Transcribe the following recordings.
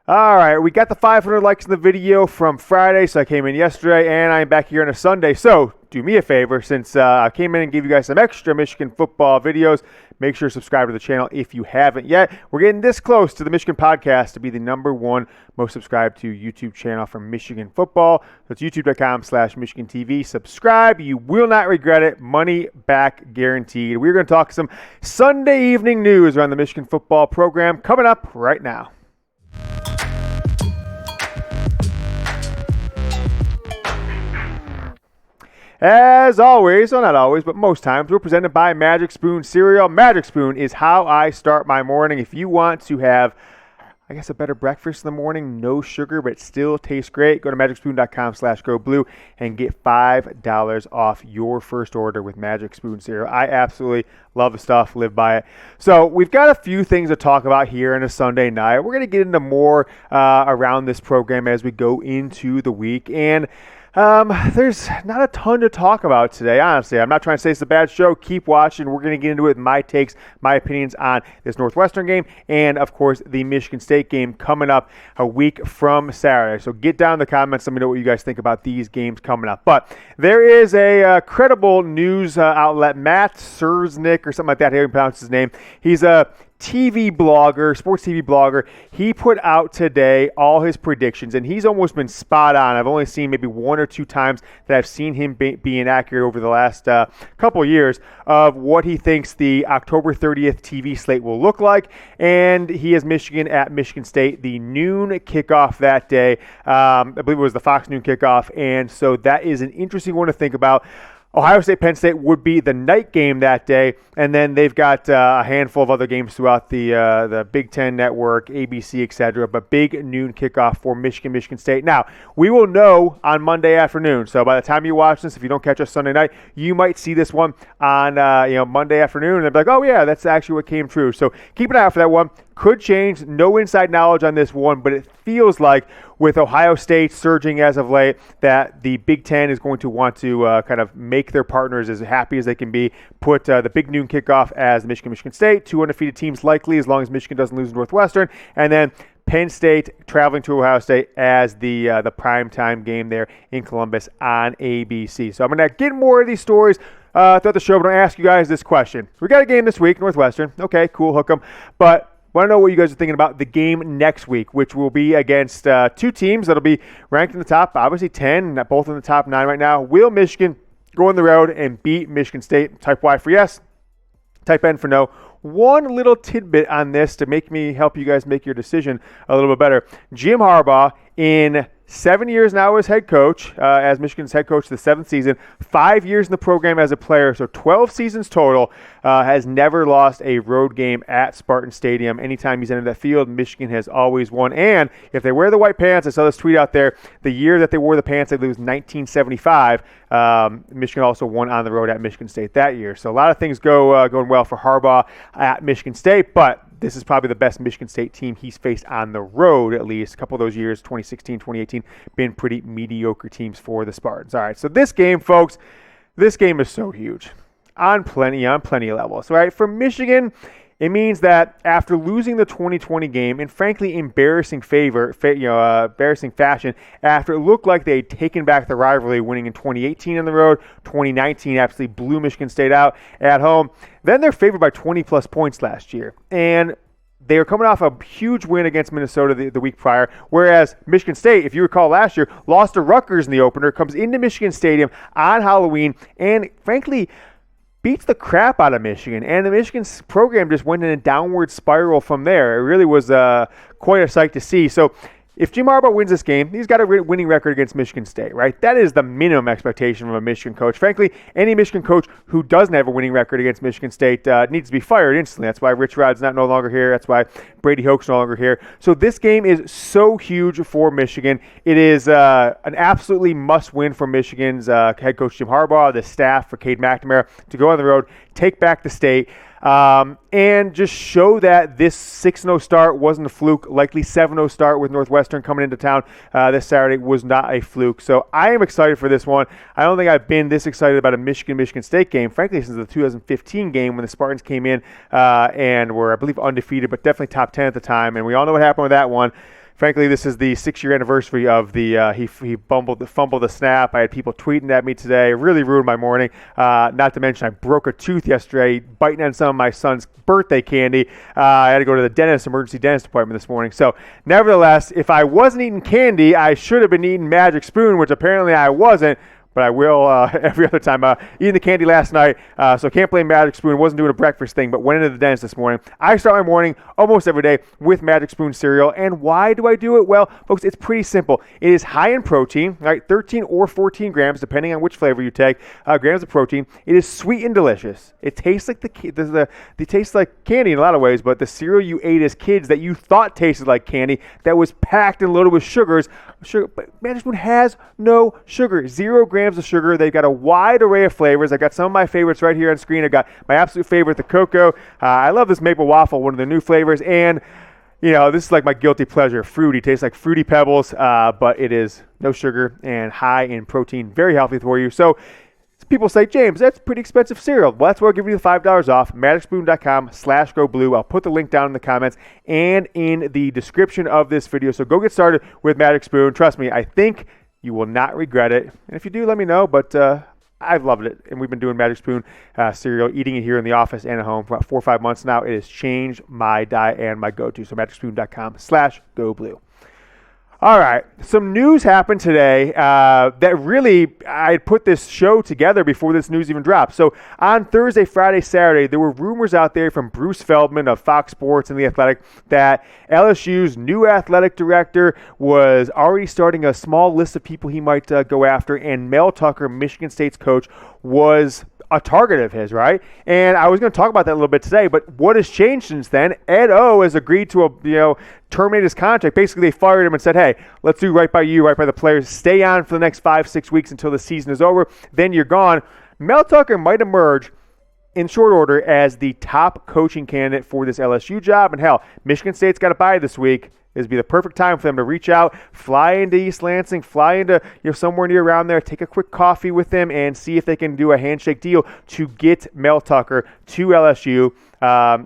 All right, we got the 500 likes in the video from Friday, so I came in yesterday, and I'm back here on a Sunday. So do me a favor, since I came in and gave you guys some extra Michigan football videos, make sure to subscribe to the channel if you haven't yet. We're getting this close to the Michigan podcast to be the #1 most subscribed to YouTube channel for Michigan football. That's youtube.com/Michigan TV. Subscribe. You will not regret it. Money back guaranteed. We're going to talk some Sunday evening news around the Michigan football program coming up right now. As always, well, not always, but most times, we're presented by Magic Spoon Cereal. Magic Spoon is how I start my morning. If you want to have, I guess, a better breakfast in the morning, no sugar, but it still tastes great, go to magicspoon.com/GoBlue and get $5 off your first order with Magic Spoon Cereal. I absolutely love the stuff, live by it. So we've got a few things to talk about here on a Sunday night. We're going to get into more around this program as we go into the week. And there's not a ton to talk about today, honestly. I'm not trying to say it's a bad show. Keep watching. We're going to get into it with my takes, my opinions on this Northwestern game, and, of course, the Michigan State game coming up a week from Saturday. So get down in the comments. Let me know what you guys think about these games coming up. But there is a credible news outlet, Matt Sersnick, or something like that. How you pronounce his name. He's a TV blogger, sports TV blogger. He put out today all his predictions, and he's almost been spot on. I've only seen maybe one or two times that I've seen him be inaccurate over the last couple of years of what he thinks the October 30th TV slate will look like. And he has Michigan at Michigan State, the noon kickoff that day. I believe it was the Fox noon kickoff, and so that is an interesting one to think about. Ohio State, Penn State would be the night game that day, and then they've got a handful of other games throughout the Big Ten Network, ABC, etc. But big noon kickoff for Michigan, Michigan State. Now, we will know on Monday afternoon. So by the time you watch this, if you don't catch us Sunday night, you might see this one on Monday afternoon, and they'll be like, oh yeah, that's actually what came true. So keep an eye out for that one. Could change. No inside knowledge on this one, but it feels like with Ohio State surging as of late that the Big Ten is going to want to kind of make their partners as happy as they can be. Put the big noon kickoff as Michigan, Michigan State, two undefeated teams likely as long as Michigan doesn't lose to Northwestern, and then Penn State traveling to Ohio State as the primetime game there in Columbus on ABC. So I'm going to get more of these stories throughout the show, but I'm going to ask you guys this question. We got a game this week, Northwestern. Okay, cool, hook 'em. But want to know what you guys are thinking about the game next week, which will be against two teams that'll be ranked in the top, obviously 10, both in the top 9 right now. Will Michigan go on the road and beat Michigan State? Type Y for yes, type N for no. One little tidbit on this to help you guys make your decision a little bit better. Jim Harbaugh, in 7 years now as head coach, as Michigan's head coach the 7th season, 5 years in the program as a player, so 12 seasons total, has never lost a road game at Spartan Stadium. Anytime he's entered that field, Michigan has always won. And if they wear the white pants, I saw this tweet out there, the year that they wore the pants, I believe it was 1975, Michigan also won on the road at Michigan State that year. So a lot of things going well for Harbaugh at Michigan State, but this is probably the best Michigan State team he's faced on the road, at least. A couple of those years, 2016, 2018, been pretty mediocre teams for the Spartans. All right, so this game, folks, this game is so huge on plenty of levels. All right, for Michigan, it means that after losing the 2020 game in frankly embarrassing fashion, after it looked like they had taken back the rivalry, winning in 2018 on the road, 2019 absolutely blew Michigan State out at home. Then they're favored by 20-plus points last year. And they are coming off a huge win against Minnesota the week prior, whereas Michigan State, if you recall last year, lost to Rutgers in the opener, comes into Michigan Stadium on Halloween, and frankly beats the crap out of Michigan. And the Michigan program just went in a downward spiral from there. It really was quite a sight to see. So if Jim Harbaugh wins this game, he's got a winning record against Michigan State, right? That is the minimum expectation from a Michigan coach. Frankly, any Michigan coach who doesn't have a winning record against Michigan State needs to be fired instantly. That's why Rich Rod's no longer here. That's why Brady Hoke's no longer here. So this game is so huge for Michigan. It is an absolutely must-win for Michigan's head coach Jim Harbaugh, the staff, for Cade McNamara to go on the road, take back the state. And just show that this 6-0 start wasn't a fluke. Likely 7-0 start with Northwestern coming into town this Saturday was not a fluke. So I am excited for this one. I don't think I've been this excited about a Michigan State game, frankly, since the 2015 game when the Spartans came in and were, I believe, undefeated, but definitely top 10 at the time. And we all know what happened with that one. Frankly, this is the 6-year anniversary of the he fumbled the snap. I had people tweeting at me today. It really ruined my morning. Not to mention, I broke a tooth yesterday, biting on some of my son's birthday candy. I had to go to the emergency dentist appointment this morning. So, nevertheless, if I wasn't eating candy, I should have been eating Magic Spoon, which apparently I wasn't. But I will every other time. Eating the candy last night, so can't blame Magic Spoon. Wasn't doing a breakfast thing, but went into the dentist this morning. I start my morning almost every day with Magic Spoon cereal. And why do I do it? Well, folks, it's pretty simple. It is high in protein, right? 13 or 14 grams, depending on which flavor you take, grams of protein. It is sweet and delicious. It tastes like it tastes like candy in a lot of ways, but the cereal you ate as kids that you thought tasted like candy, that was packed and loaded with sugar, but Magic Spoon has no sugar, 0 grams of sugar. They've got a wide array of flavors. I've got some of my favorites right here on screen. I've got my absolute favorite, the cocoa. I love this maple waffle, one of the new flavors. And, this is like my guilty pleasure, fruity. Tastes like Fruity Pebbles, but it is no sugar and high in protein. Very healthy for you. So people say, James, that's pretty expensive cereal. Well, that's where I'll give you the $5 off. MagicSpoon.com/GoBlue. I'll put the link down in the comments and in the description of this video. So go get started with Magic Spoon. Trust me, I think you will not regret it. And if you do, let me know. But I've loved it. And we've been doing Magic Spoon cereal, eating it here in the office and at home for about 4 or 5 months now. It has changed my diet and my go-to. So MagicSpoon.com/GoBlue. All right, some news happened today that really, I put this show together before this news even dropped. So on Thursday, Friday, Saturday, there were rumors out there from Bruce Feldman of Fox Sports and The Athletic that LSU's new athletic director was already starting a small list of people he might go after, and Mel Tucker, Michigan State's coach, was a target of his, right? And I was going to talk about that a little bit today, but what has changed since then? Ed O has agreed to terminate his contract. Basically, they fired him and said, hey, let's do right by you, right by the players. Stay on for the next 5-6 weeks until the season is over. Then you're gone. Mel Tucker might emerge in short order as the top coaching candidate for this LSU job. And hell, Michigan State's got a bye this week. This would be the perfect time for them to reach out, fly into East Lansing, fly into somewhere near around there, take a quick coffee with them, and see if they can do a handshake deal to get Mel Tucker to LSU.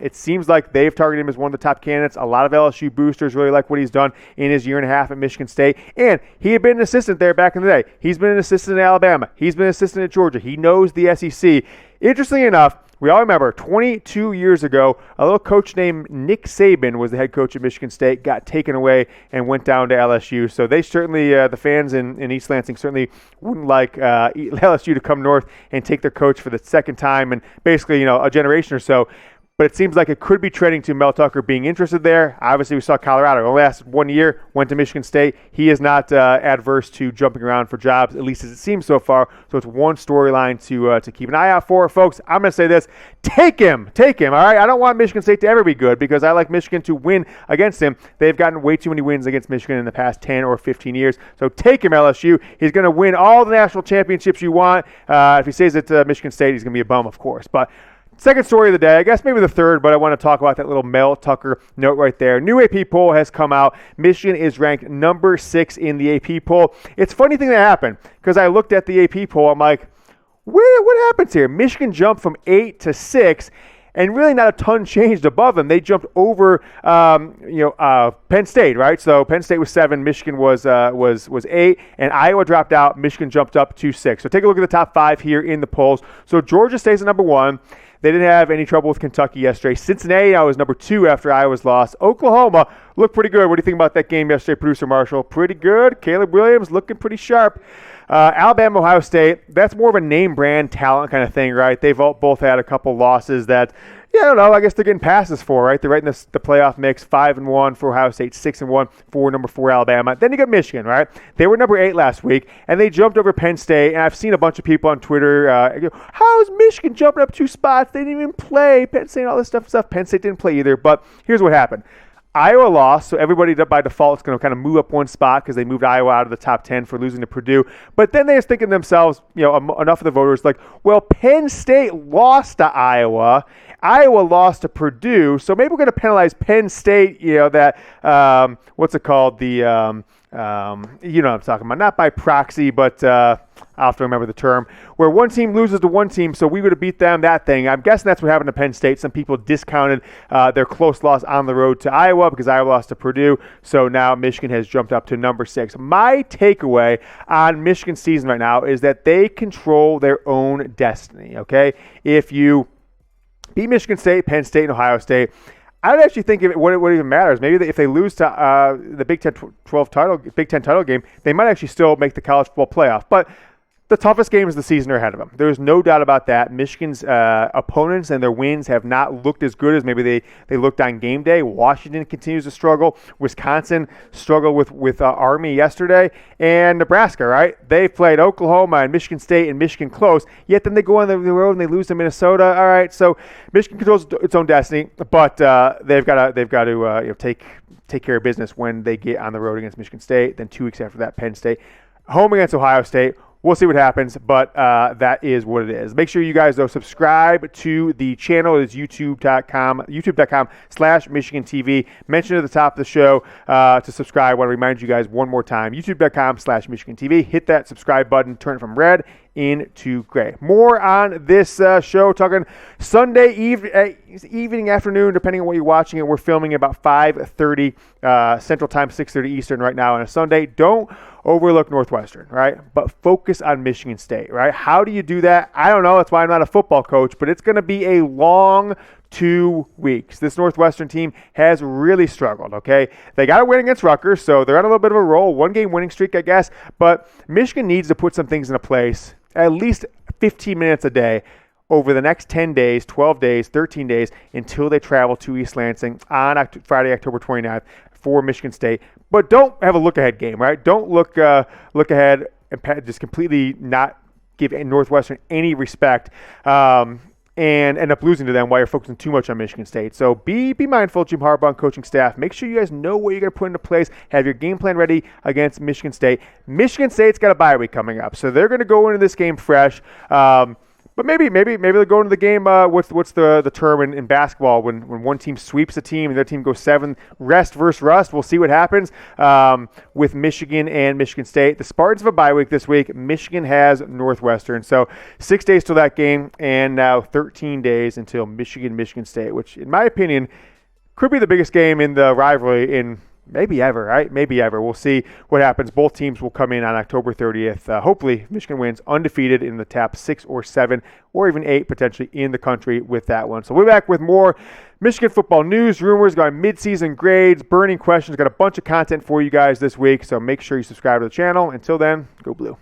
It seems like they've targeted him as one of the top candidates. A lot of LSU boosters really like what he's done in his year and a half at Michigan State. And he had been an assistant there back in the day. He's been an assistant at Alabama. He's been an assistant at Georgia. He knows the SEC. Interestingly enough, we all remember 22 years ago, a little coach named Nick Saban was the head coach at Michigan State, got taken away and went down to LSU. So they certainly, the fans in East Lansing certainly wouldn't like LSU to come north and take their coach for the second time and basically, a generation or so. But it seems like it could be trending to Mel Tucker being interested there. Obviously, we saw Colorado only lasted 1 year, went to Michigan State. He is not adverse to jumping around for jobs, at least as it seems so far. So it's one storyline to keep an eye out for. Folks, I'm going to say this. Take him, all right? I don't want Michigan State to ever be good because I like Michigan to win against him. They've gotten way too many wins against Michigan in the past 10 or 15 years. So take him, LSU. He's going to win all the national championships you want. If he stays at Michigan State, he's going to be a bum, of course. But second story of the day, I guess maybe the third, but I want to talk about that little Mel Tucker note right there. New AP poll has come out. Michigan is ranked number 6 in the AP poll. It's a funny thing that happened because I looked at the AP poll. I'm like, what happens here? Michigan jumped from 8 to 6, and really not a ton changed above them. They jumped over, Penn State, right? So Penn State was 7, Michigan was 8, and Iowa dropped out. Michigan jumped up to 6. So take a look at the top 5 here in the polls. So Georgia stays at number 1. They didn't have any trouble with Kentucky yesterday. Cincinnati now is number 2 after Iowa's loss. Oklahoma looked pretty good. What do you think about that game yesterday, Producer Marshall? Pretty good. Caleb Williams looking pretty sharp. Alabama, Ohio State, that's more of a name brand talent kind of thing, right? They've both had a couple losses that, I don't know, I guess they're getting passes for, right? They're right in the playoff mix, 5-1 for Ohio State, 6-1 for number 4 Alabama. Then you got Michigan, right? They were number 8 last week, and they jumped over Penn State. And I've seen a bunch of people on Twitter go, how is Michigan jumping up 2 spots? They didn't even play. Penn State, all this stuff. Penn State didn't play either. But here's what happened. Iowa lost, so everybody by default is going to kind of move up 1 spot because they moved Iowa out of the top 10 for losing to Purdue. But then they're thinking to themselves, enough of the voters like, well, Penn State lost to Iowa. Iowa lost to Purdue, so maybe we're going to penalize Penn State, what's it called? You know what I'm talking about. Not by proxy, but I'll have to remember the term, where one team loses to one team, so we would have beat them, that thing. I'm guessing that's what happened to Penn State. Some people discounted their close loss on the road to Iowa because Iowa lost to Purdue, so now Michigan has jumped up to number 6. My takeaway on Michigan's season right now is that they control their own destiny, okay? If you beat Michigan State, Penn State, and Ohio State, I would actually think what even matters. Maybe if they lose to the Big Ten title game, they might actually still make the college football playoff. But the toughest games of the season are ahead of them. There's no doubt about that. Michigan's opponents and their wins have not looked as good as maybe they looked on game day. Washington continues to struggle. Wisconsin struggled with Army yesterday. And Nebraska, right? They've played Oklahoma and Michigan State and Michigan close, yet then they go on the road and they lose to Minnesota. All right, so Michigan controls its own destiny, but they've got to take care of business when they get on the road against Michigan State. Then 2 weeks after that, Penn State, home against Ohio State. We'll see what happens, but that is what it is. Make sure you guys, though, subscribe to the channel. It's youtube.com/Michigan TV. Mention at the top of the show to subscribe. I want to remind you guys one more time, youtube.com/Michigan TV. Hit that subscribe button. Turn it from red into gray. More on this show, talking Sunday evening, afternoon, depending on what you're watching it. We're filming about 5:30 Central Time, 6:30 Eastern right now on a Sunday. Don't overlook Northwestern, right? But focus on Michigan State, right? How do you do that? I don't know. That's why I'm not a football coach, but it's going to be a long 2 weeks. This Northwestern team has really struggled, okay? They got a win against Rutgers, so they're on a little bit of a roll, 1-game winning streak, I guess, but Michigan needs to put some things into place, at least 15 minutes a day over the next 10 days, 12 days, 13 days, until they travel to East Lansing on Friday, October 29th for Michigan State. But don't have a look-ahead game, right? Don't look ahead and just completely not give Northwestern any respect and end up losing to them while you're focusing too much on Michigan State. So be mindful, Jim Harbaugh and coaching staff. Make sure you guys know what you're going to put into place. Have your game plan ready against Michigan State. Michigan State's got a bye week coming up, so they're going to go into this game fresh. But maybe they'll go into the game. What's the term in basketball when one team sweeps a team and their team goes 7 rest versus rust? We'll see what happens with Michigan and Michigan State. The Spartans have a bye week this week. Michigan has Northwestern. So 6 days till that game, and now 13 days until Michigan State, which in my opinion could be the biggest game in the rivalry in maybe ever, right? Maybe ever. We'll see what happens. Both teams will come in on October 30th. Hopefully, Michigan wins undefeated in the top 6 or 7 or even 8 potentially in the country with that one. So we'll be back with more Michigan football news, rumors, got midseason grades, burning questions. Got a bunch of content for you guys this week, so make sure you subscribe to the channel. Until then, go Blue.